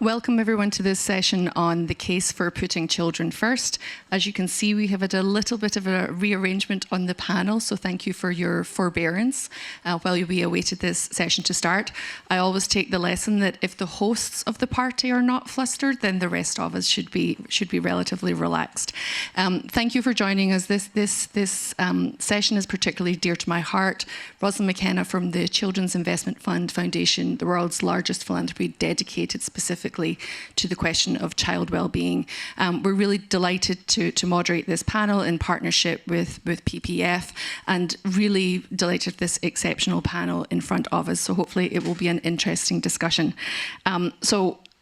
Welcome everyone to this session on the case for putting children first. As you can see, we have had a little bit of a rearrangement on the panel, so thank you for your forbearance while we awaited this session to start. I always take the lesson that if the hosts of the party are not flustered, then the rest of us should be relatively relaxed. Thank you for joining us. This session is particularly dear to my heart. Rosalind McKenna from the Children's Investment Fund Foundation, the world's largest philanthropy dedicated specifically to the question of child well-being. We're really delighted to moderate this panel in partnership with PPF, and really delighted with this exceptional panel in front of us. So hopefully it will be an interesting discussion.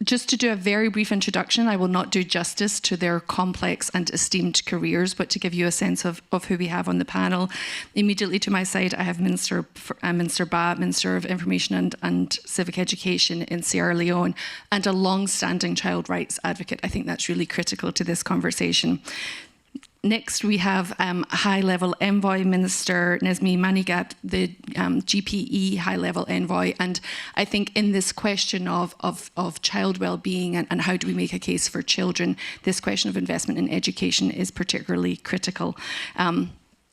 Just to do a very brief introduction, I will not do justice to their complex and esteemed careers, but to give you a sense of who we have on the panel. Immediately to my side, I have Minister Bah, Minister of Information and Civic Education in Sierra Leone, and a long-standing child rights advocate. I think that's really critical to this conversation. Next, we have High-Level Envoy Minister Nesmi Manigat, the GPE High-Level Envoy. And I think in this question of child well-being and how do we make a case for children, this question of investment in education is particularly critical.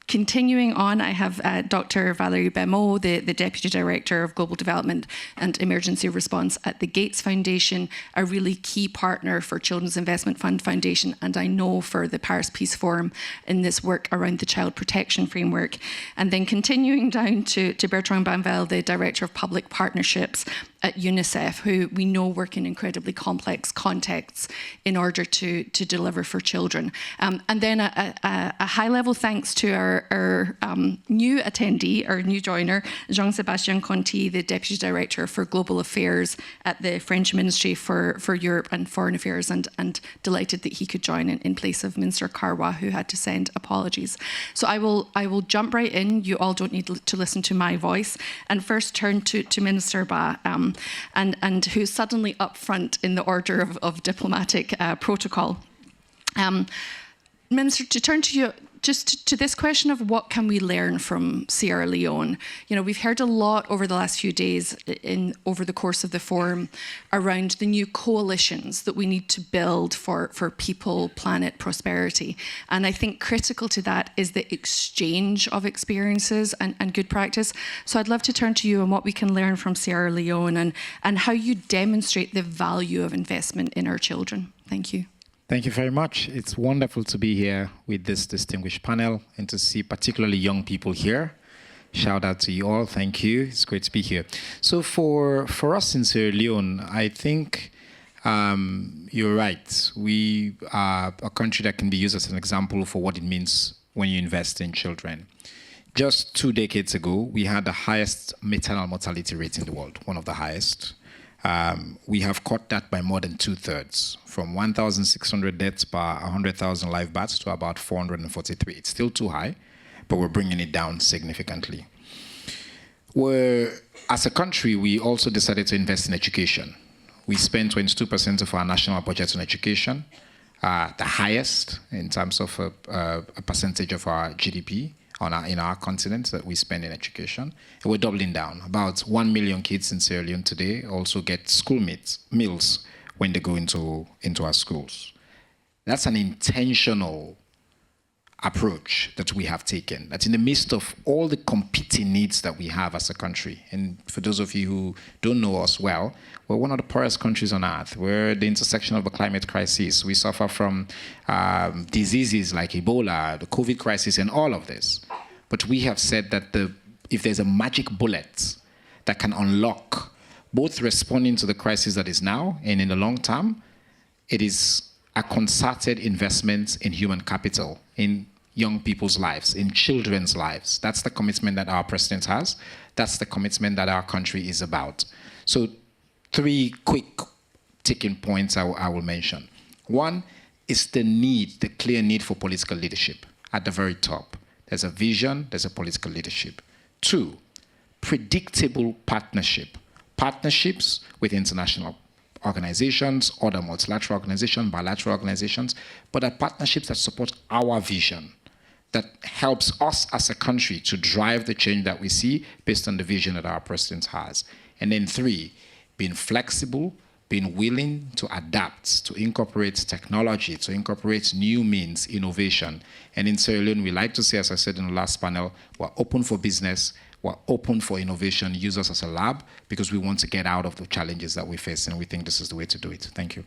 Continuing on, I have Dr. Valérie Bémot, the Deputy Director of Global Development and Emergency Response at the Gates Foundation, a really key partner for Children's Investment Fund Foundation, and I know for the Paris Peace Forum in this work around the child protection framework. And then continuing down to Bertrand Banvel, the Director of Public Partnerships at UNICEF, who we know work in incredibly complex contexts in order to deliver for children. And then a high-level thanks to our new attendee, our new joiner, Jean-Sébastien Conti, the Deputy Director for Global Affairs at the French Ministry for Europe and Foreign Affairs, and delighted that he could join in place of Minister Carwa, who had to send apologies. So I will jump right in. You all don't need to listen to my voice, and first turn to Minister Bah, and who's suddenly up front in the order of diplomatic protocol. Minister, to turn to you, just to this question of what can we learn from Sierra Leone. You know, we've heard a lot over the last few days over the course of the forum around the new coalitions that we need to build for people, planet, prosperity. And I think critical to that is the exchange of experiences and good practice. So I'd love to turn to you on what we can learn from Sierra Leone and how you demonstrate the value of investment in our children. Thank you. Thank you very much. It's wonderful to be here with this distinguished panel and to see particularly young people here. Shout out to you all. Thank you. It's great to be here. So for us in Sierra Leone, I think you're right. We are a country that can be used as an example for what it means when you invest in children. Just 2 decades ago, we had the highest maternal mortality rate in the world, one of the highest. We have cut that by more than 2/3, from 1,600 deaths per 100,000 live births to about 443. It's still too high, but we're bringing it down significantly. As a country, we also decided to invest in education. We spend 22% of our national budget on education, the highest in terms of a percentage of our GDP. In our continent that we spend in education. And we're doubling down. About 1 million kids in Sierra Leone today also get school meals when they go into our schools. That's an intentional approach that we have taken. That's in the midst of all the competing needs that we have as a country. And for those of you who don't know us well, we're one of the poorest countries on earth. We're the intersection of the climate crisis. We suffer from diseases like Ebola, the COVID crisis, and all of this. But we have said that if there's a magic bullet that can unlock both responding to the crisis that is now and in the long term, it is a concerted investment in human capital, in young people's lives, in children's lives. That's the commitment that our president has. That's the commitment that our country is about. So 3 quick ticking points I will mention. One is the clear need for political leadership at the very top. There's a vision, there's a political leadership. 2, predictable partnerships with international organizations, other multilateral organizations, bilateral organizations, but are partnerships that support our vision, that helps us as a country to drive the change that we see based on the vision that our president has. And then 3, being flexible, being willing to adapt, to incorporate technology, to incorporate new means, innovation. And in Sierra Leone, we like to say, as I said in the last panel, we're open for business, we're open for innovation, use us as a lab, because we want to get out of the challenges that we face, and we think this is the way to do it. Thank you.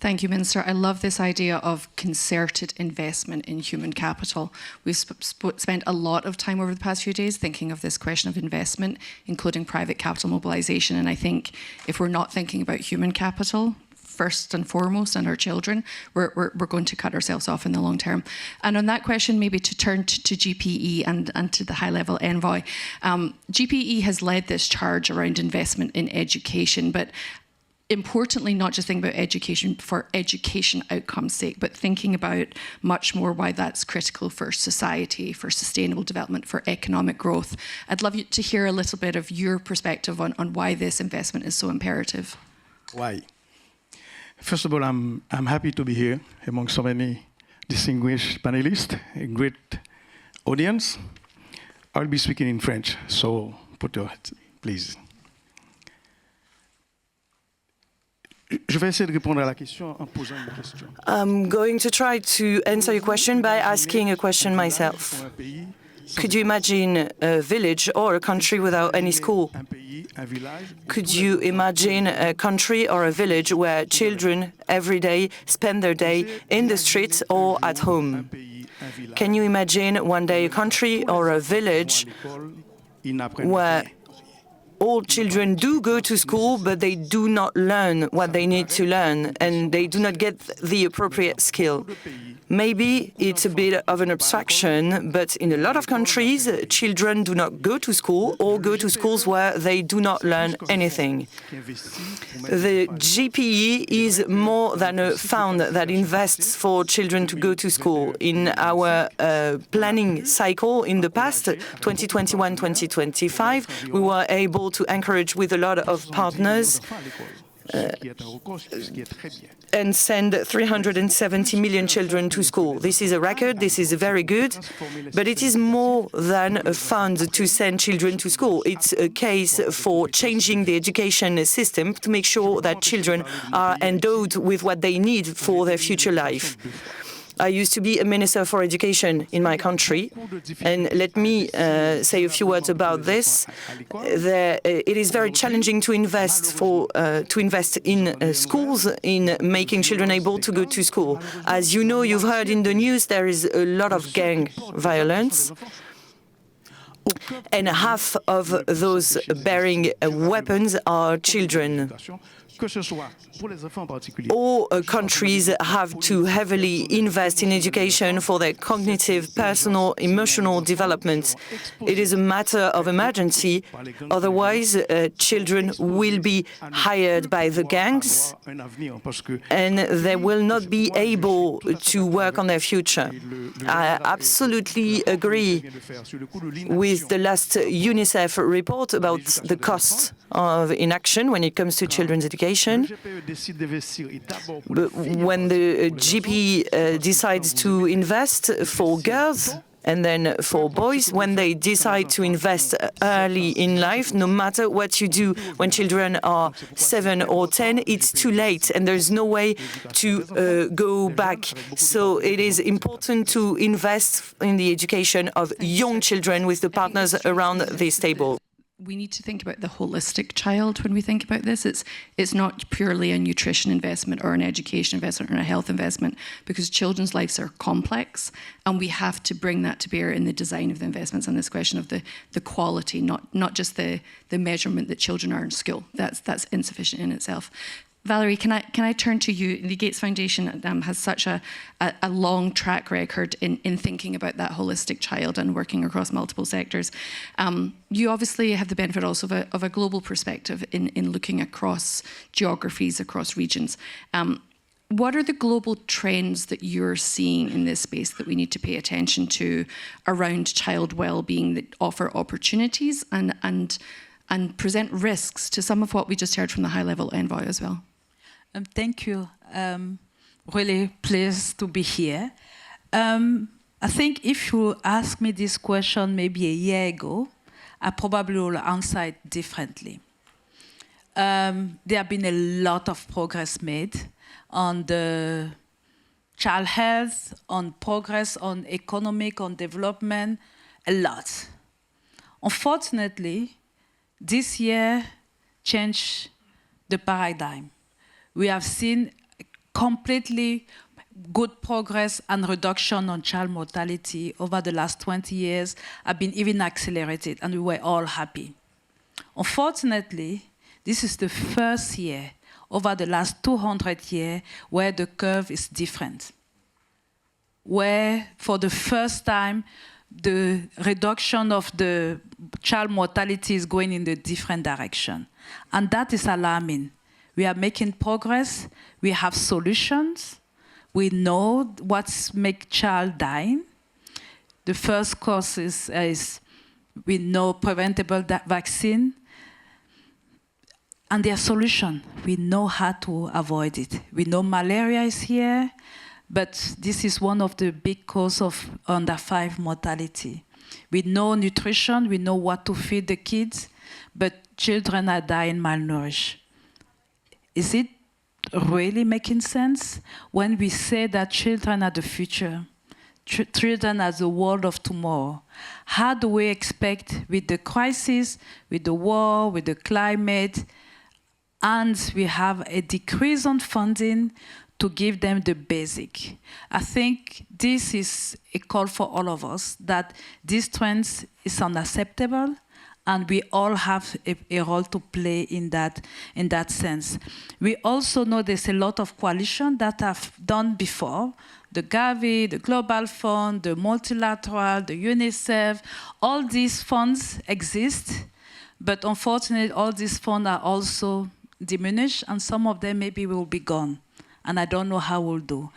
Thank you, Minister. I love this idea of concerted investment in human capital. We've spent a lot of time over the past few days thinking of this question of investment, including private capital mobilization. And I think if we're not thinking about human capital, first and foremost, and our children, we're going to cut ourselves off in the long term. And on that question, maybe to turn to GPE and to the high-level envoy. GPE has led this charge around investment in education, but importantly, not just thinking about education for education outcome's sake, but thinking about much more why that's critical for society, for sustainable development, for economic growth. I'd love you to hear a little bit of your perspective on why this investment is so imperative. Why? First of all, I'm happy to be here among so many distinguished panelists, a great audience. I'll be speaking in French, so put your head, please. Je vais essayer de répondre à la question en posant une question. I'm going to try to answer your question by asking a question myself. Could you imagine a village or a country without any school? Could you imagine a country or a village where children every day spend their day in the streets or at home? Can you imagine one day a country or a village where all children do go to school, but they do not learn what they need to learn, and they do not get the appropriate skill? Maybe it's a bit of an abstraction, but in a lot of countries, children do not go to school or go to schools where they do not learn anything. The GPE is more than a fund that invests for children to go to school. In our planning cycle in the past, 2021-2025, we were able to encourage with a lot of partners and send 370 million children to school. This is a record, this is very good, but it is more than a fund to send children to school. It's a case for changing the education system to make sure that children are endowed with what they need for their future life. I used to be a minister for education in my country, and let me say a few words about this. It is very challenging to invest in schools, in making children able to go to school. As you know, you've heard in the news, there is a lot of gang violence, and half of those bearing weapons are children. All countries have to heavily invest in education for their cognitive, personal, emotional development. It is a matter of emergency. Otherwise, children will be hired by the gangs and they will not be able to work on their future. I absolutely agree with the last UNICEF report about the cost of inaction when it comes to children's education. But when the GP decides to invest for girls and then for boys, when they decide to invest early in life, no matter what you do when children are 7 or 10, it's too late and there's no way to go back. So it is important to invest in the education of young children with the partners around this table. We need to think about the holistic child when we think about this. It's not purely a nutrition investment or an education investment or a health investment, because children's lives are complex and we have to bring that to bear in the design of the investments and this question of the quality, not just the measurement that children are in school. That's insufficient in itself. Valerie, can I turn to you? The Gates Foundation has such a long track record in thinking about that holistic child and working across multiple sectors. You obviously have the benefit also of a global perspective in looking across geographies, across regions. What are the global trends that you're seeing in this space that we need to pay attention to around child well-being that offer opportunities and present risks to some of what we just heard from the high-level envoy as well? Thank you. Really pleased to be here. I think if you asked me this question maybe a year ago, I probably will answer it differently. there have been a lot of progress made on the child health, on progress, on economic, on development, a lot. Unfortunately, this year changed the paradigm. We have seen completely good progress and reduction on child mortality over the last 20 years have been even accelerated, and we were all happy. Unfortunately, this is the first year over the last 200 years where the curve is different, where for the first time the reduction of the child mortality is going in the different direction. And that is alarming. We are making progress, we have solutions, we know what's make child dying. The first cause is we know preventable vaccine, and their solution, we know how to avoid it. We know malaria is here, but this is one of the big causes of under 5 mortality. We know nutrition, we know what to feed the kids, but children are dying malnourished. Is it really making sense when we say that children are the future? Children are the world of tomorrow. How do we expect, with the crisis, with the war, with the climate, and we have a decrease on funding, to give them the basic? I think this is a call for all of us, that this trend is unacceptable, and we all have a role to play in that sense. We also know there's a lot of coalition that have done before, the Gavi, the Global Fund, the Multilateral, the UNICEF, all these funds exist, but unfortunately all these funds are also diminished, and some of them maybe will be gone. And I don't know how we'll do.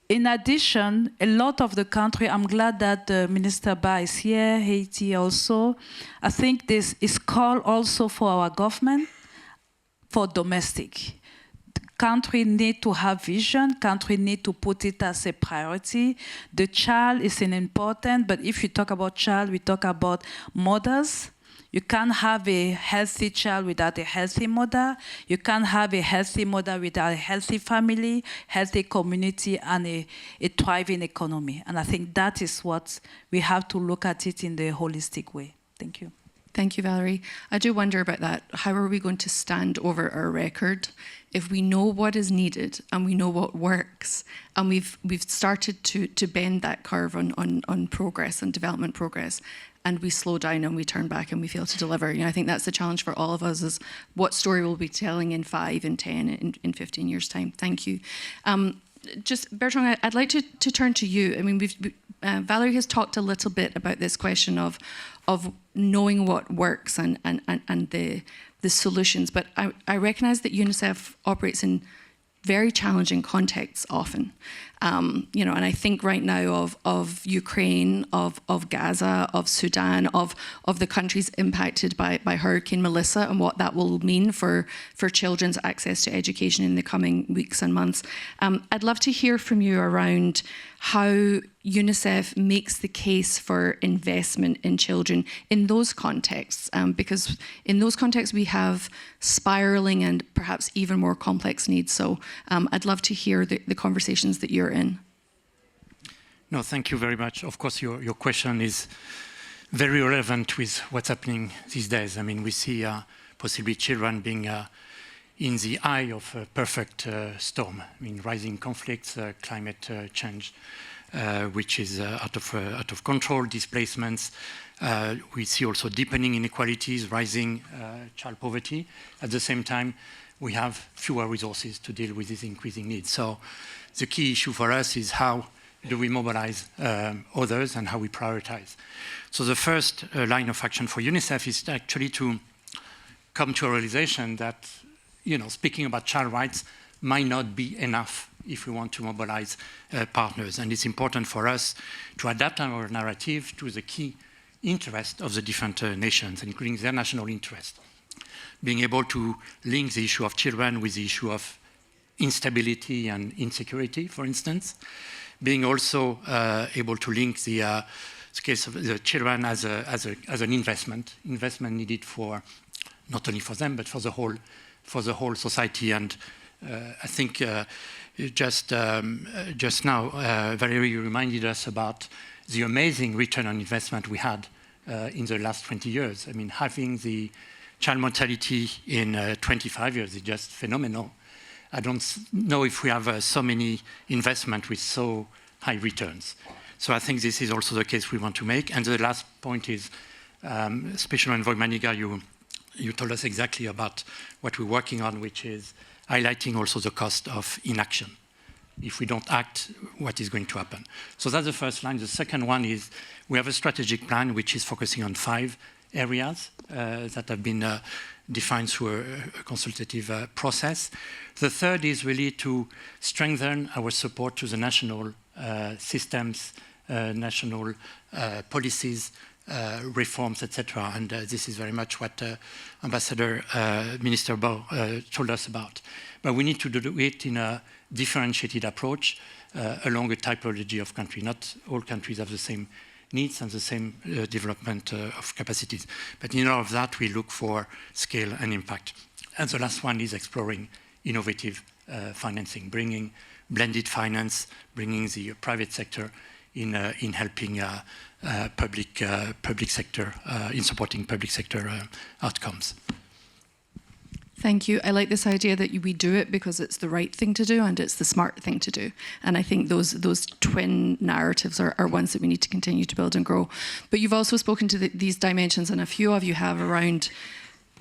In addition, a lot of the country, I'm glad that Minister Bah is here, Haiti also. I think this is call also for our government, for domestic. Country need to have vision, country need to put it as a priority. The child is an important, but if you talk about child, we talk about mothers. You can't have a healthy child without a healthy mother. You can't have a healthy mother without a healthy family, healthy community, and a thriving economy. And I think that is what we have to look at it in the holistic way. Thank you. Thank you, Valerie. I do wonder about that. How are we going to stand over our record if we know what is needed and we know what works, and we've started to bend that curve on progress and development progress, and we slow down and we turn back and we fail to deliver? You know, I think that's the challenge for all of us, is what story we'll be telling in 5, in 10, in 15 years' time. Thank you. Just, Bertrand, I'd like to turn to you. I mean, Valerie has talked a little bit about this question of knowing what works and the solutions, but I recognise that UNICEF operates in very challenging contexts often. You know, and I think right now of Ukraine, of Gaza, of Sudan, of the countries impacted by Hurricane Melissa, and what that will mean for children's access to education in the coming weeks and months. I'd love to hear from you around how UNICEF makes the case for investment in children in those contexts, because in those contexts we have spiraling and perhaps even more complex needs. So I'd love to hear the conversations that you're in. No, thank you very much. Of course, your question is very relevant with what's happening these days. I mean, we see possibly children being in the eye of a perfect storm. I mean, rising conflicts, climate change, which is out of control, displacements. We see also deepening inequalities, rising child poverty. At the same time, we have fewer resources to deal with these increasing needs. So the key issue for us is how do we mobilize others and how we prioritize. So the first line of action for UNICEF is actually to come to a realization that, you know, speaking about child rights might not be enough if we want to mobilize partners. And it's important for us to adapt our narrative to the key interest of the different nations, including their national interest. Being able to link the issue of children with the issue of instability and insecurity, for instance. Being also able to link the case of the children as an investment needed for not only for them, but for the whole society. And I think just now, Valerie reminded us about the amazing return on investment we had in the last 20 years. I mean, having the child mortality in 25 years is just phenomenal. I don't know if we have so many investment with so high returns. So I think this is also the case we want to make. And the last point is, Special Envoy Maniga, you told us exactly about what we're working on, which is highlighting also the cost of inaction. If we don't act, what is going to happen? So that's the first line. The second one is we have a strategic plan which is focusing on 5 areas that have been defined through a consultative process. The third is really to strengthen our support to the national systems, national policies, reforms, etc. And this is very much what Ambassador Minister Bah told us about. But we need to do it in a differentiated approach along a typology of country. Not all countries have the same needs and the same development of capacities. But in all of that, we look for scale and impact. And the last one is exploring innovative financing, bringing blended finance, bringing the private sector in helping public sector, in supporting public sector outcomes. Thank you. I like this idea that we do it because it's the right thing to do and it's the smart thing to do. And I think those twin narratives are ones that we need to continue to build and grow. But you've also spoken to these dimensions, and a few of you have, around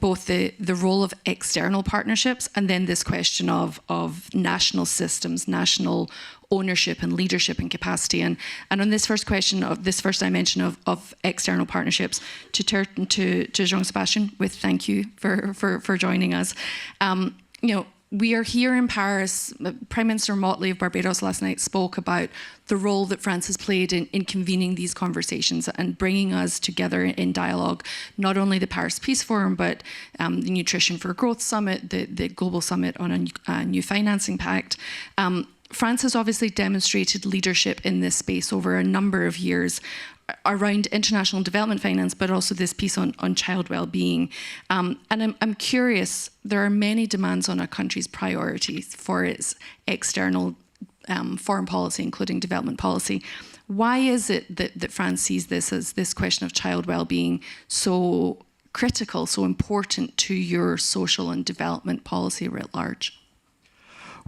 both the role of external partnerships and then this question of national systems, national ownership and leadership and capacity. And on this first question, of this first dimension of external partnerships, to turn to Jean-Sebastian with thank you for joining us. We are here in Paris. Prime Minister Motley of Barbados last night spoke about the role that France has played in convening these conversations and bringing us together in dialogue, not only the Paris Peace Forum, but the Nutrition for Growth Summit, the Global Summit on a New Financing Pact. France has obviously demonstrated leadership in this space over a number of years around international development finance, but also this piece on child well-being. And I'm curious, there are many demands on a country's priorities for its external foreign policy, including development policy. Why is it that France sees this question of child well-being so critical, so important to your social and development policy writ large?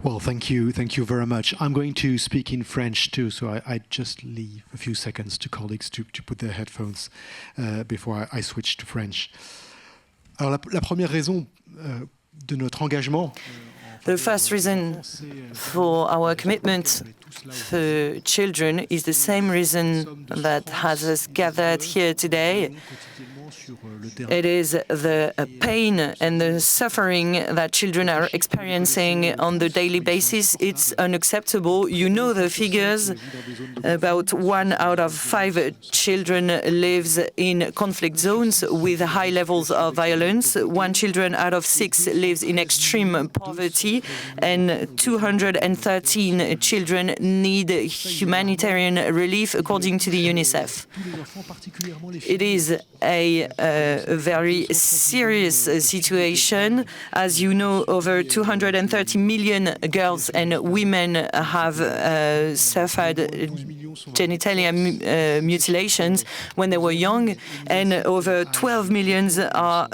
Well, thank you very much. I'm going to speak in French too, so I just leave a few seconds to colleagues to put their headphones before I switch to French. Alors, la première raison de notre engagement. The first reason for our commitment for children is the same reason that has us gathered here today. It is the pain and the suffering that children are experiencing on the daily basis. It's unacceptable. You know the figures. About 1 out of 5 children lives in conflict zones with high levels of violence. 1 child out of 6 lives in extreme poverty, and 213 children need humanitarian relief, according to the UNICEF. It is a very serious situation. As you know, over 230 million girls and women have suffered genitalia mutilations when they were young, and over 12 million are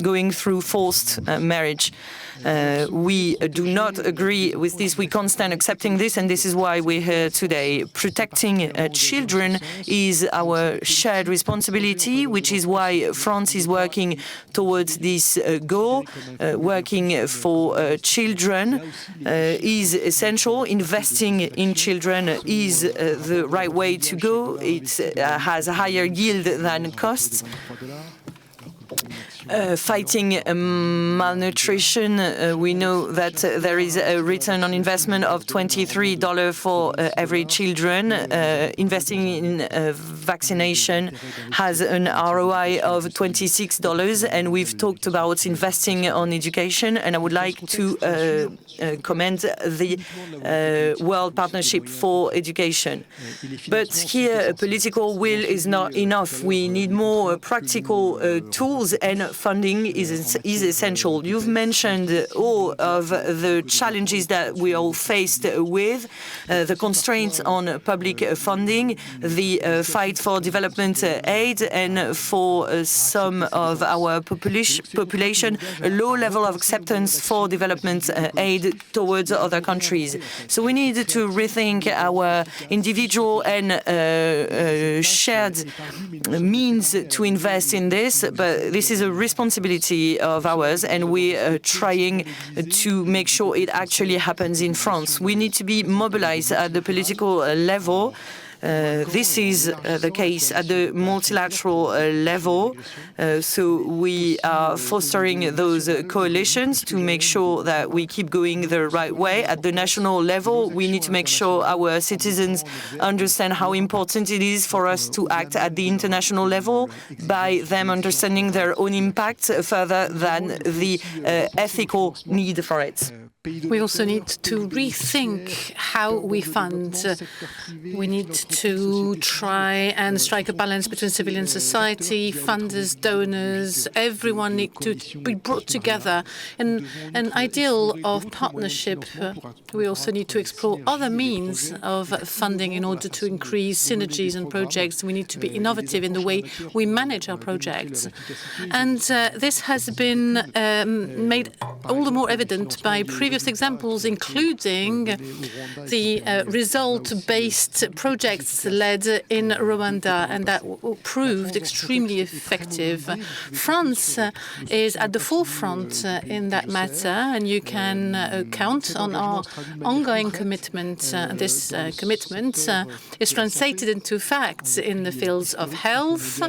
going through forced marriage. We do not agree with this. We can't stand accepting this, and this is why we're here today. Protecting children is our shared responsibility, which is why France is working towards this goal. Working for children is essential. Investing in children is the right way to go. It has a higher yield than costs. Fighting malnutrition, we know that there is a return on investment of $23 for every children. Investing in vaccination has an ROI of $26, and we've talked about investing on education, and I would like to commend the World Partnership for Education. But here, political will is not enough. We need more practical tools, and funding is essential. You've mentioned all of the challenges that we all faced with, the constraints on public funding, the fight for development aid, and for some of our population, a low level of acceptance for development aid towards other countries. So we need to rethink our individual and shared means to invest in this, but this is a responsibility of ours, and we are trying to make sure it actually happens in France. We need to be mobilized at the political level. This is the case at the multilateral level. So we are fostering those coalitions to make sure that we keep going the right way. At the national level, we need to make sure our citizens understand how important it is for us to act at the international level by them understanding their own impact further than the ethical need for it. We also need to rethink how we fund. We need to try and strike a balance between civilian society, funders, donors. Everyone needs to be brought together in an ideal of partnership. We also need to explore other means of funding in order to increase synergies and projects. We need to be innovative in the way we manage our projects. And this has been made all the more evident by previous examples, including the result-based projects led in Rwanda, and that proved extremely effective. France is at the forefront in that matter, and you can count on our ongoing commitment. This commitment is translated into facts in the fields of health,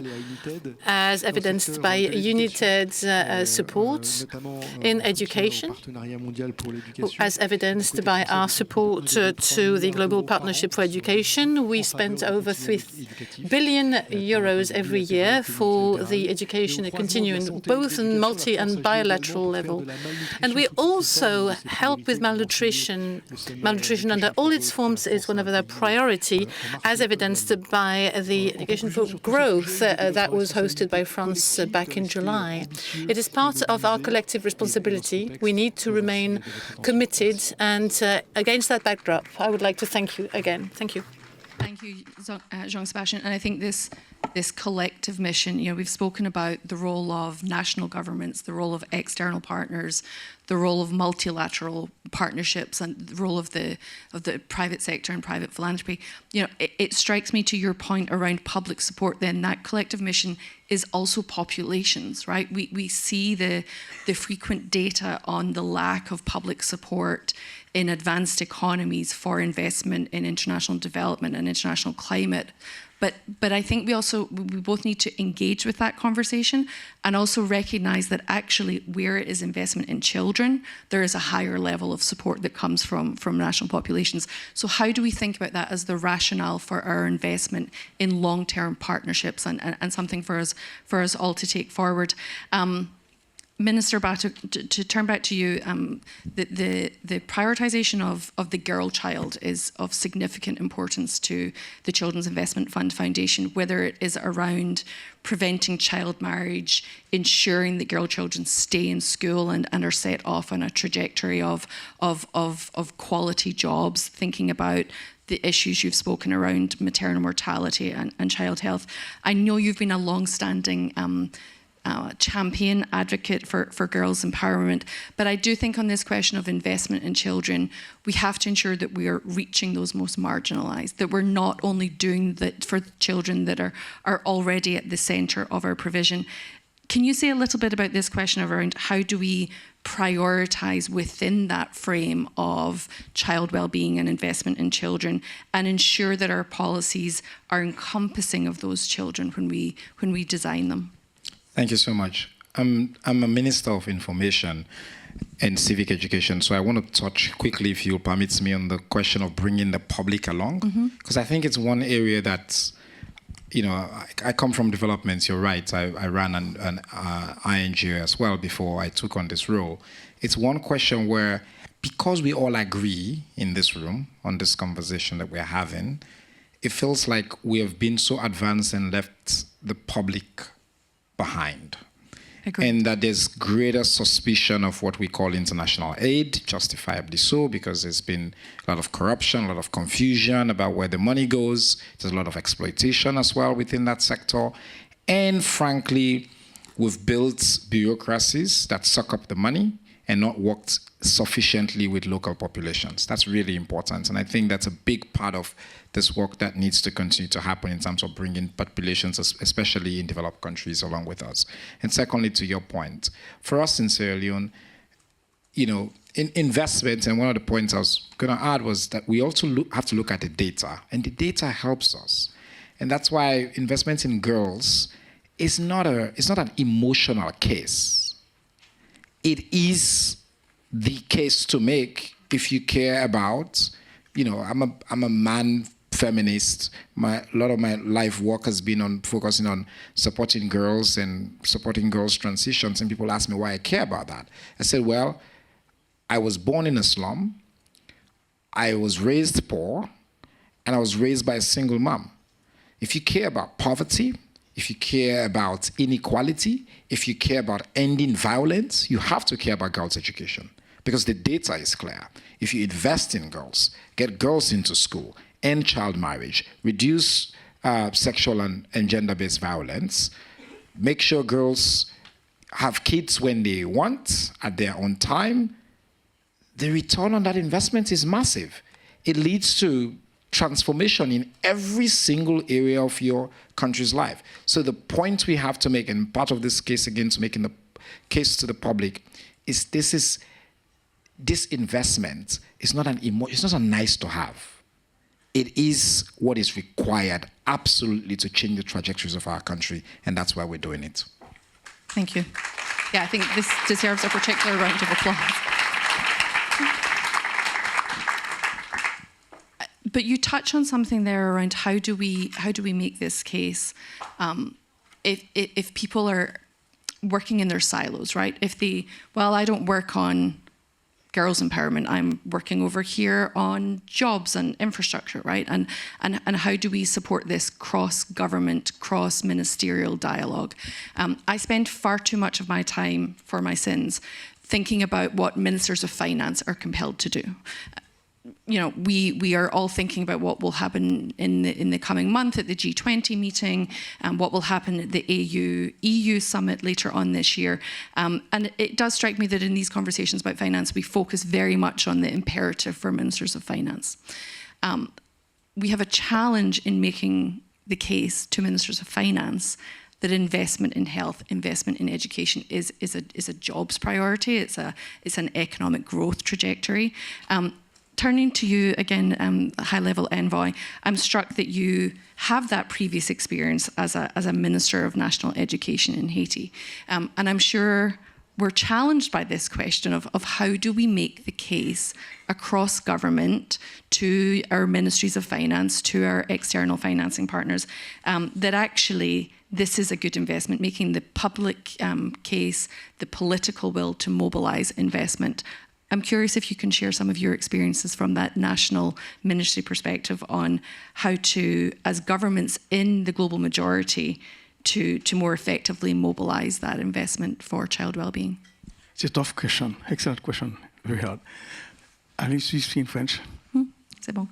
as evidenced by United support in education, as evidenced by our support to the Global Partnership for Education. We spend over 3 billion euros every year for the education continuing, both on multi and bilateral level. And we also help with malnutrition. Malnutrition under all its forms is one of their priority, as evidenced by the Education for Growth that was hosted by France back in July. It is part of our collective responsibility. We need to remain committed, and against that backdrop, I would like to thank you again. Thank you. Thank you, Jean-Sébastien. And I think this collective mission, we've spoken about the role of national governments, the role of external partners, the role of multilateral partnerships, and the role of the private sector and private philanthropy. It strikes me, to your point around public support, then that collective mission is also populations, right? We see the frequent data on the lack of public support in advanced economies for investment in international development and international climate. But I think we both need to engage with that conversation and also recognise that actually where it is investment in children, there is a higher level of support that comes from national populations. So how do we think about that as the rationale for our investment in long-term partnerships and something for us all to take forward? Minister Bah, to turn back to you, the prioritisation of the girl child is of significant importance to the Children's Investment Fund Foundation, whether it is around preventing child marriage, ensuring that girl children stay in school and are set off on a trajectory of quality jobs, thinking about the issues you've spoken around maternal mortality and child health. I know you've been a long-standing champion, advocate for girls' empowerment. But I do think on this question of investment in children, we have to ensure that we are reaching those most marginalised, that we're not only doing that for children that are already at the centre of our provision. Can you say a little bit about this question around how do we prioritise within that frame of child well-being and investment in children and ensure that our policies are encompassing of those children when we design them? Thank you so much. I'm a Minister of Information and Civic Education, so I want to touch quickly, if you'll permit me, on the question of bringing the public along, because I think it's one area that's, I come from development, you're right, I ran an INGO as well before I took on this role. It's one question where, because we all agree in this room on this conversation that we're having, it feels like we have been so advanced and left the public behind. Agreed. And that there's greater suspicion of what we call international aid, justifiably so, because there's been a lot of corruption, a lot of confusion about where the money goes. There's a lot of exploitation as well within that sector. And frankly, we've built bureaucracies that suck up the money and not worked sufficiently with local populations. That's really important. And I think that's a big part of this work that needs to continue to happen in terms of bringing populations, especially in developed countries, along with us. And secondly, to your point, for us in Sierra Leone, in investment, and one of the points I was going to add was that we also have to look at the data, and the data helps us. And that's why investment in girls is not an emotional case. It is the case to make if you care about, I'm a man feminist. A lot of my life work has been on focusing on supporting girls and supporting girls' transitions, and people ask me why I care about that. I said, well, I was born in a slum, I was raised poor, and I was raised by a single mom. If you care about poverty, if you care about inequality, if you care about ending violence, you have to care about girls' education, because the data is clear. If you invest in girls, get girls into school, end child marriage, reduce sexual and gender-based violence, make sure girls have kids when they want, at their own time, the return on that investment is massive. It leads to transformation in every single area of your country's life. So the point we have to make, and part of this case again, to making the case to the public, is this investment is not it's not a nice to have. It is what is required absolutely to change the trajectories of our country, and that's why we're doing it. Thank you. Yeah, I think this deserves a particular round of applause. But you touch on something there around how do we make this case if people are working in their silos, right? I don't work on girls' empowerment, I'm working over here on jobs and infrastructure, right? And how do we support this cross-government, cross-ministerial dialogue? I spend far too much of my time, for my sins, thinking about what ministers of finance are compelled to do. We are all thinking about what will happen in the coming month at the G20 meeting, and what will happen at the EU summit later on this year. And it does strike me that in these conversations about finance, we focus very much on the imperative for ministers of finance. We have a challenge in making the case to ministers of finance that investment in health, investment in education is a jobs priority. It's an economic growth trajectory. Turning to you again, high-level envoy, I'm struck that you have that previous experience as a Minister of National Education in Haiti. And I'm sure we're challenged by this question of how do we make the case across government to our ministries of finance, to our external financing partners, that actually this is a good investment, making the public case, the political will to mobilize investment. I'm curious if you can share some of your experiences from that national ministry perspective on how to, as governments in the global majority, to more effectively mobilize that investment for child well-being. It's a tough question. Excellent question. Very hard. Allez, je speak in French. C'est bon.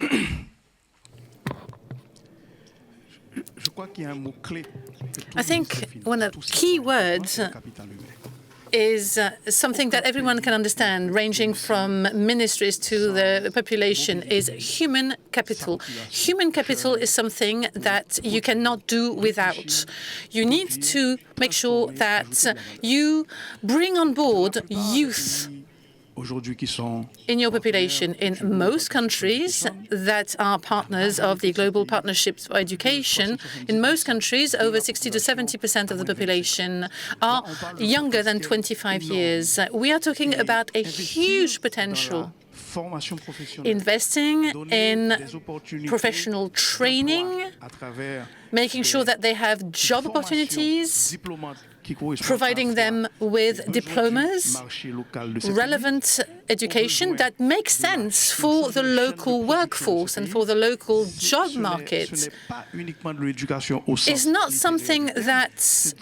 I think one of the key words is something that everyone can understand, ranging from ministries to the population, is human capital. Human capital is something that you cannot do without. You need to make sure that you bring on board youth in your population. In most countries that are partners of the Global Partnerships for Education, in most countries, over 60 to 70% of the population are younger than 25 years. We are talking about a huge potential. Investing in professional training, making sure that they have job opportunities, providing them with diplomas, relevant education that makes sense for the local workforce and for the local job market. It's not something that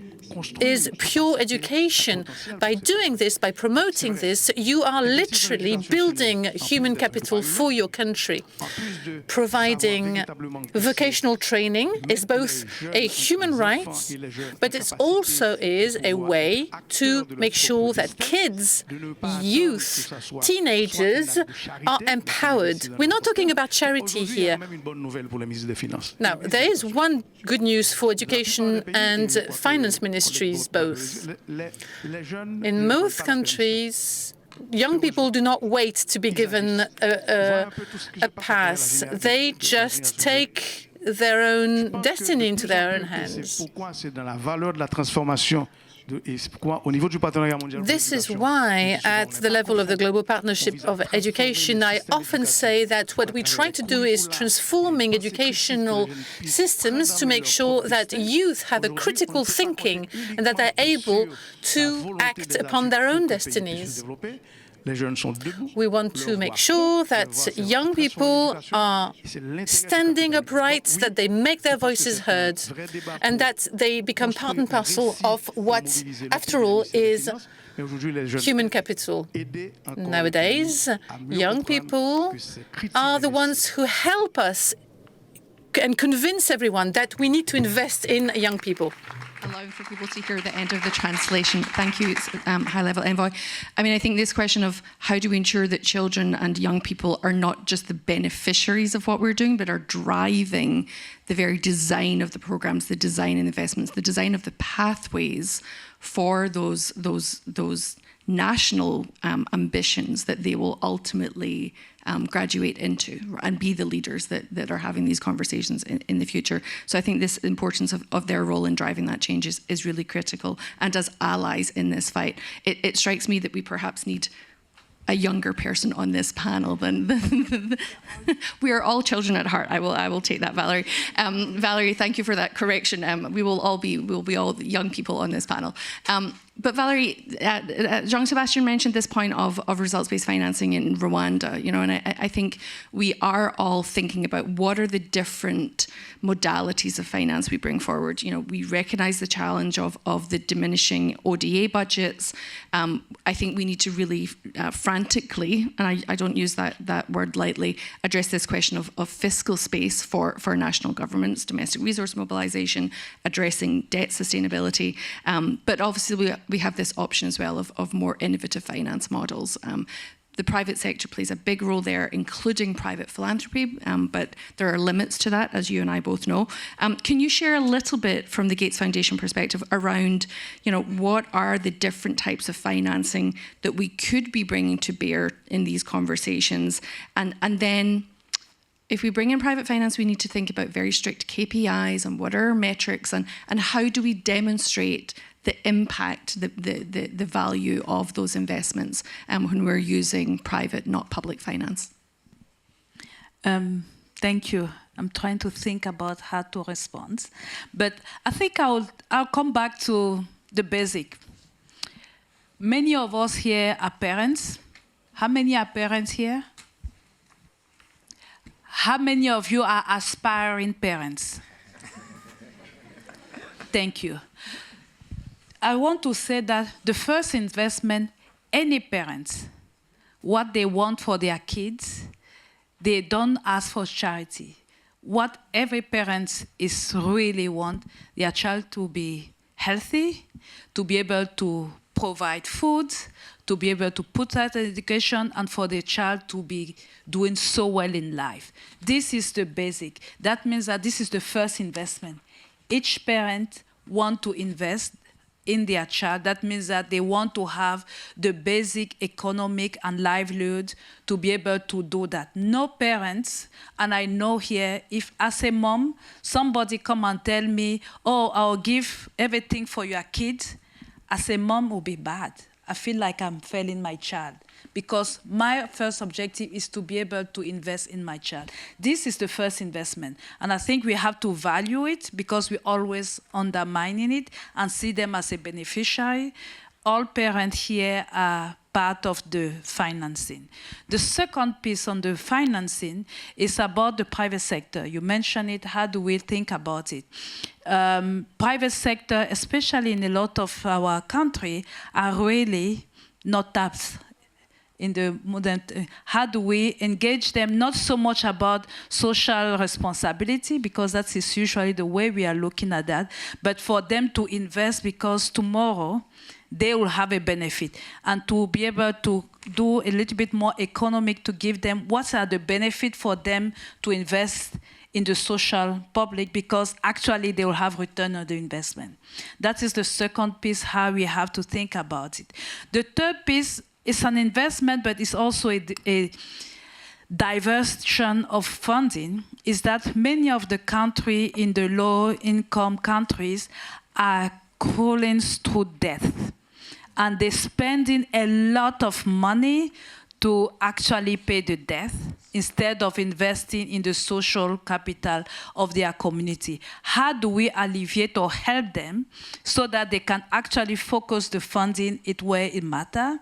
is pure education. By doing this, by promoting this, you are literally building human capital for your country. Providing vocational training is both a human right, but it also is a way to make sure that kids, youth, teenagers are empowered. We're not talking about charity here. Now, there is one good news for education and finance ministries both. In most countries, young people do not wait to be given a pass. They just take their own destiny into their own hands. This is why, at the level of the Global Partnership of Education, I often say that what we try to do is transforming educational systems to make sure that youth have a critical thinking and that they're able to act upon their own destinies. We want to make sure that young people are standing upright, that they make their voices heard, and that they become part and parcel of what, after all, is human capital. Nowadays, young people are the ones who help us and convince everyone that we need to invest in young people. Allowing for people to hear the end of the translation. Thank you, high-level envoy. I mean, I think this question of how do we ensure that children and young people are not just the beneficiaries of what we're doing, but are driving the very design of the programs, the design and investments, the design of the pathways for those national ambitions that they will ultimately graduate into and be the leaders that are having these conversations in the future. So I think this importance of their role in driving that change is really critical. And as allies in this fight, it strikes me that we perhaps need a younger person on this panel than we are all children at heart. I will take that, Valerie. Valerie, thank you for that correction. We'll be all young people on this panel. But Valerie, Jean-Sébastien mentioned this point of results-based financing in Rwanda, and I think we are all thinking about what are the different modalities of finance we bring forward. We recognize the challenge of the diminishing ODA budgets. I think we need to really frantically, and I don't use that word lightly, address this question of fiscal space for national governments, domestic resource mobilization, addressing debt sustainability. But obviously we have this option as well of more innovative finance models. The private sector plays a big role there, including private philanthropy, but there are limits to that, as you and I both know. Can you share a little bit from the Gates Foundation perspective around, what are the different types of financing that we could be bringing to bear in these conversations? And then, if we bring in private finance, we need to think about very strict KPIs and what are our metrics and how do we demonstrate the impact, the value of those investments when we're using private, not public finance? Thank you. I'm trying to think about how to respond. But I think I'll come back to the basic. Many of us here are parents. How many are parents here? How many of you are aspiring parents? Thank you. I want to say that the first investment, any parents, what they want for their kids, they don't ask for charity. What every parent is really want, their child to be healthy, to be able to provide food, to be able to put out education, and for the child to be doing so well in life. This is the basic. That means that this is the first investment. Each parent wants to invest in their child. That means that they want to have the basic economic and livelihood to be able to do that. No parents, and I know here, if as a mom, somebody come and tell me, oh, I'll give everything for your kids, as a mom will be bad. I feel like I'm failing my child, because my first objective is to be able to invest in my child. This is the first investment, and I think we have to value it, because we're always undermining it and see them as a beneficiary. All parents here are part of the financing. The second piece on the financing is about the private sector. You mentioned it, how do we think about it? Private sector, especially in a lot of our country, are really not tapped in the modern. How do we engage them? Not so much about social responsibility, because that is usually the way we are looking at that, but for them to invest, because tomorrow they will have a benefit, and to be able to do a little bit more economic, to give them what are the benefits for them to invest in the social public, because actually they will have return on the investment. That is the second piece, how we have to think about it. The third piece is an investment, but it's also a diversion of funding, is that many of the countries in the low-income countries are crawling through death. And they're spending a lot of money to actually pay the debt instead of investing in the social capital of their community. How do we alleviate or help them so that they can actually focus the funding where it matters?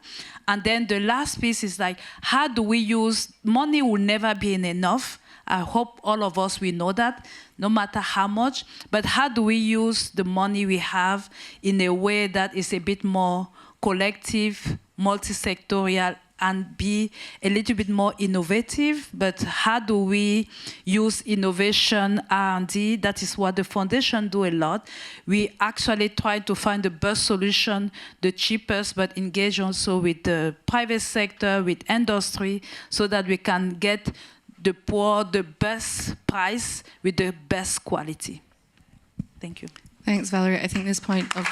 And then the last piece is like, how do we use, money will never be enough. I hope all of us will know that, no matter how much, but how do we use the money we have in a way that is a bit more collective, multi-sectorial, and be a little bit more innovative? But how do we use innovation, R&D? That is what the foundation do a lot. We actually try to find the best solution, the cheapest, but engage also with the private sector, with industry, so that we can get the poor the best price with the best quality. Thank you. Thanks, Valerie. I think this point of...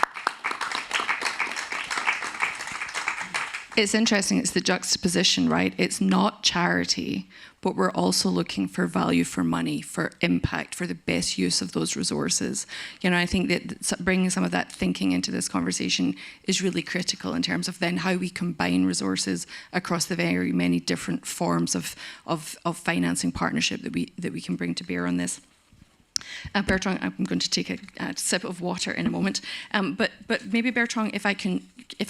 It's interesting, it's the juxtaposition, right? It's not charity, but we're also looking for value for money, for impact, for the best use of those resources. You know, I think that bringing some of that thinking into this conversation is really critical in terms of then how we combine resources across the very many different forms of financing partnership that we can bring to bear on this. Bertrand, I'm going to take a sip of water in a moment, but maybe Bertrand, if I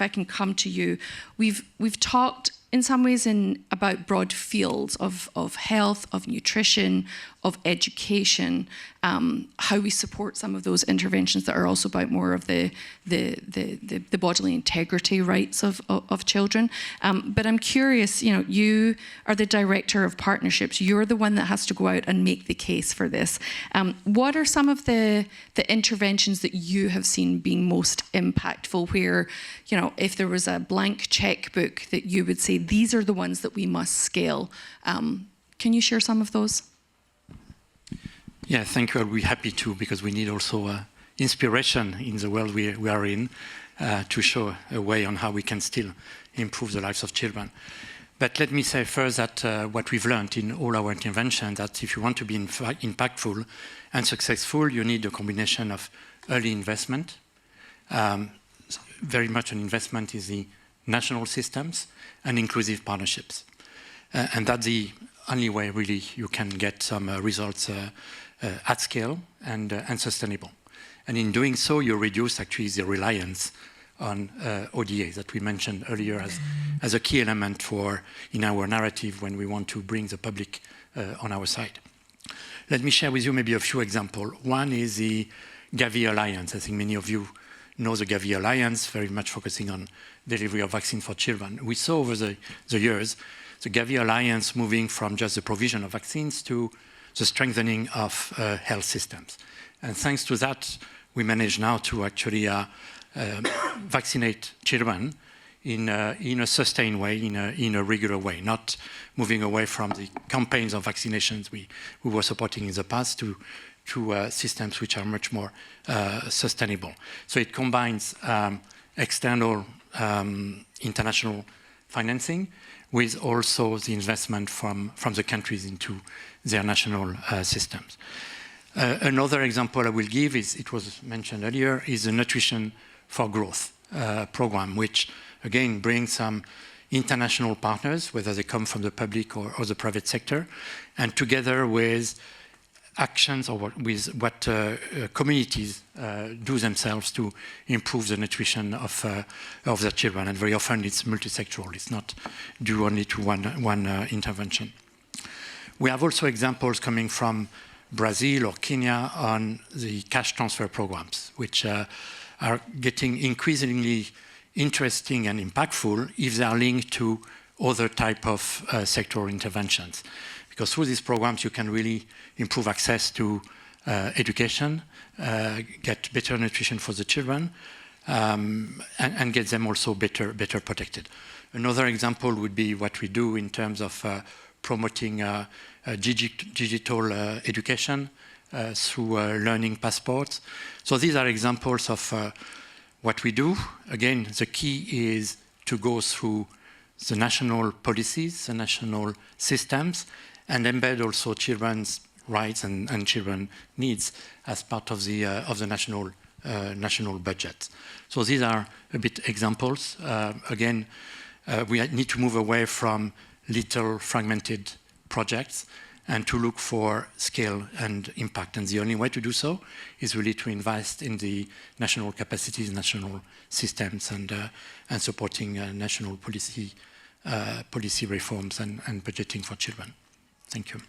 can come to you, we've talked in some ways about broad fields of health, of nutrition, of education, how we support some of those interventions that are also about more of the bodily integrity rights of children. But I'm curious, you know, you are the director of partnerships. You're the one that has to go out and make the case for this. What are some of the interventions that you have seen being most impactful, where, you know, if there was a blank checkbook that you would say, these are the ones that we must scale? Can you share some of those? Yeah, thank you. I'll be happy to, because we need also inspiration in the world we are in to show a way on how we can still improve the lives of children. But let me say first that what we've learned in all our interventions, that if you want to be impactful and successful, you need a combination of early investment. Very much an investment is the national systems and inclusive partnerships. And that's the only way really you can get some results at scale and sustainable. And in doing so, you reduce actually the reliance on ODA that we mentioned earlier as a key element in our narrative when we want to bring the public on our side. Let me share with you maybe a few examples. One is the Gavi Alliance. I think many of you know the Gavi Alliance, very much focusing on delivery of vaccine for children. We saw over the years the Gavi Alliance moving from just the provision of vaccines to the strengthening of health systems. And thanks to that, we manage now to actually vaccinate children in a sustained way, in a regular way, not moving away from the campaigns of vaccinations we were supporting in the past to systems which are much more sustainable. So it combines external international financing with also the investment from the countries into their national systems. Another example I will give is, it was mentioned earlier, is the Nutrition for Growth program, which again, bring some international partners, whether they come from the public or the private sector, and together with actions or with what communities do themselves to improve the nutrition of their children. And very often it's multisectoral. It's not due only to one intervention. We have also examples coming from Brazil or Kenya on the cash transfer programs, which are getting increasingly interesting and impactful if they are linked to other type of sectoral interventions. Because through these programs, you can really improve access to education, get better nutrition for the children, and get them also better protected. Another example would be what we do in terms of promoting digital education through learning passports. So these are examples of what we do. Again, the key is to go through the national policies, the national systems, and embed also children's rights and children's needs as part of the national budget. So these are a bit examples. Again, we need to move away from little fragmented projects and to look for scale and impact. And the only way to do so is really to invest in the national capacities, national systems, and supporting national policy reforms and budgeting for children. Thank you.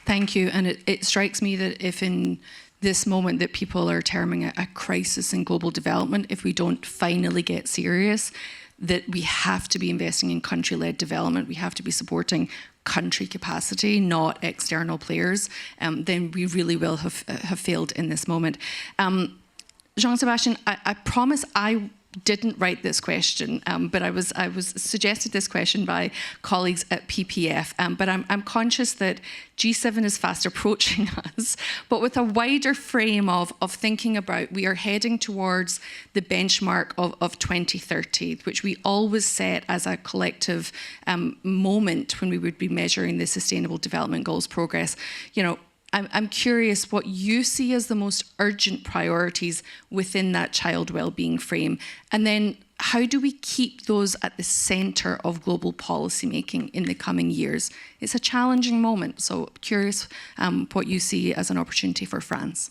Thank you. And it strikes me that if in this moment that people are terming a crisis in global development, if we don't finally get serious, that we have to be investing in country-led development, we have to be supporting country capacity, not external players, then we really will have failed in this moment. Jean-Sébastien, I promise I didn't write this question, but I was suggested this question by colleagues at PPF. But I'm conscious that G7 is fast approaching us, but with a wider frame of thinking about, we are heading towards the benchmark of 2030, which we always set as a collective moment when we would be measuring the Sustainable Development Goals progress. You know, I'm curious what you see as the most urgent priorities within that child wellbeing frame. And then how do we keep those at the centre of global policy making in the coming years? It's a challenging moment, so curious what you see as an opportunity for France.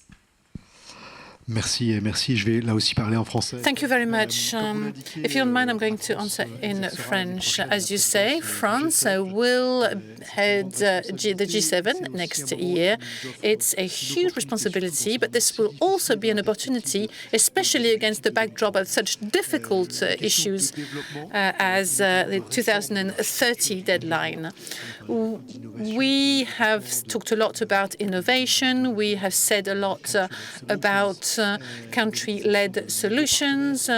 Merci, merci. Je vais là aussi parler en français. Thank you very much. If you don't mind, I'm going to answer in French. As you say, France will head the G7 next year. It's a huge responsibility, but this will also be an opportunity, especially against the backdrop of such difficult issues as the 2030 deadline. We have talked a lot about innovation. We have said a lot about country-led solutions.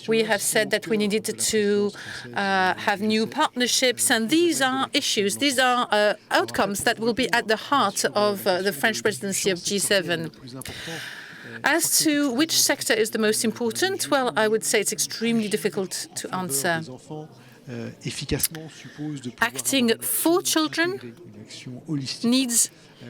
We have said that we needed to have new partnerships, and these are issues, these are outcomes that will be at the heart of the French presidency of G7. As to which sector is the most important, well, I would say it's extremely difficult to answer. Acting for children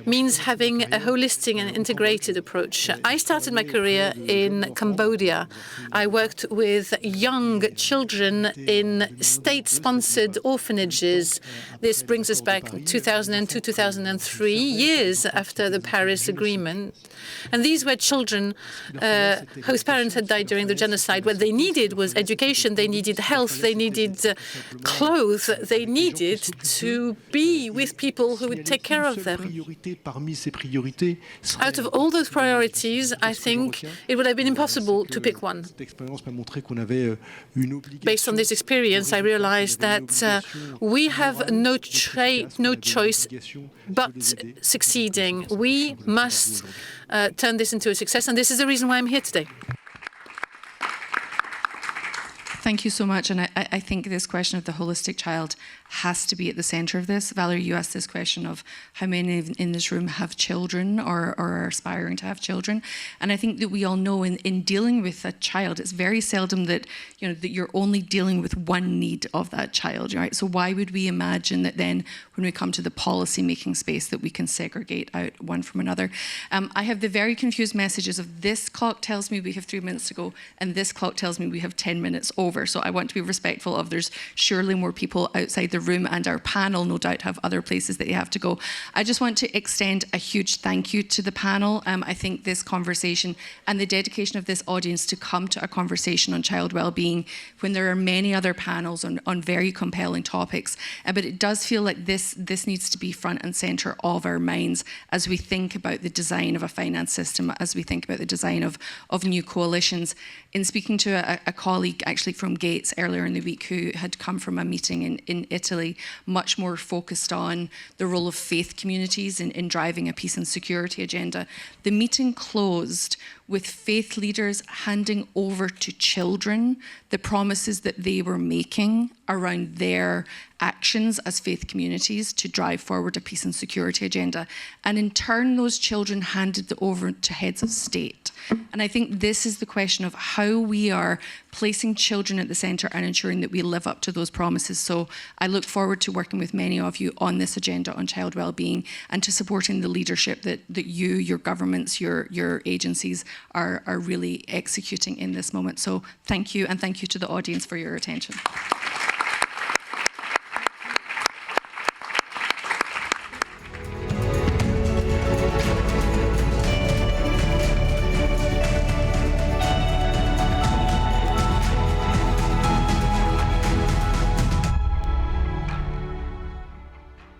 means having a holistic and integrated approach. I started my career in Cambodia. I worked with young children in state-sponsored orphanages. This brings us back 2002, 2003, years after the Paris Agreement. And these were children whose parents had died during the genocide. What they needed was education, they needed health, they needed clothes, they needed to be with people who would take care of them. Out of all those priorities, I think it would have been impossible to pick one. Based on this experience, I realized that we have no choice but succeeding. We must turn this into a success, and this is the reason why I'm here today. Thank you so much. And I think this question of the holistic child has to be at the centre of this. Valerie, you asked this question of how many in this room have children or are aspiring to have children. And I think that we all know in dealing with a child, it's very seldom that, that you're only dealing with one need of that child, right? So why would we imagine that then when we come to the policy making space that we can segregate out one from another? I have the very confused messages of this clock tells me we have 3 minutes to go and this clock tells me we have 10 minutes over. So I want to be respectful of there's surely more people outside the room and our panel no doubt have other places that they have to go. I just want to extend a huge thank you to the panel. I think this conversation and the dedication of this audience to come to a conversation on child well-being when there are many other panels on very compelling topics. But it does feel like this needs to be front and centre of our minds as we think about the design of a finance system, as we think about the design of new coalitions. In speaking to a colleague actually from Gates earlier in the week who had come from a meeting in Italy, much more focused on the role of faith communities in driving a peace and security agenda. The meeting closed with faith leaders handing over to children the promises that they were making around their actions as faith communities to drive forward a peace and security agenda. And in turn, those children handed it over to heads of state. And I think this is the question of how we are placing children at the centre and ensuring that we live up to those promises. So I look forward to working with many of you on this agenda on child well-being and to supporting the leadership that you, your governments, your agencies are really executing in this moment. So thank you, and thank you to the audience for your attention.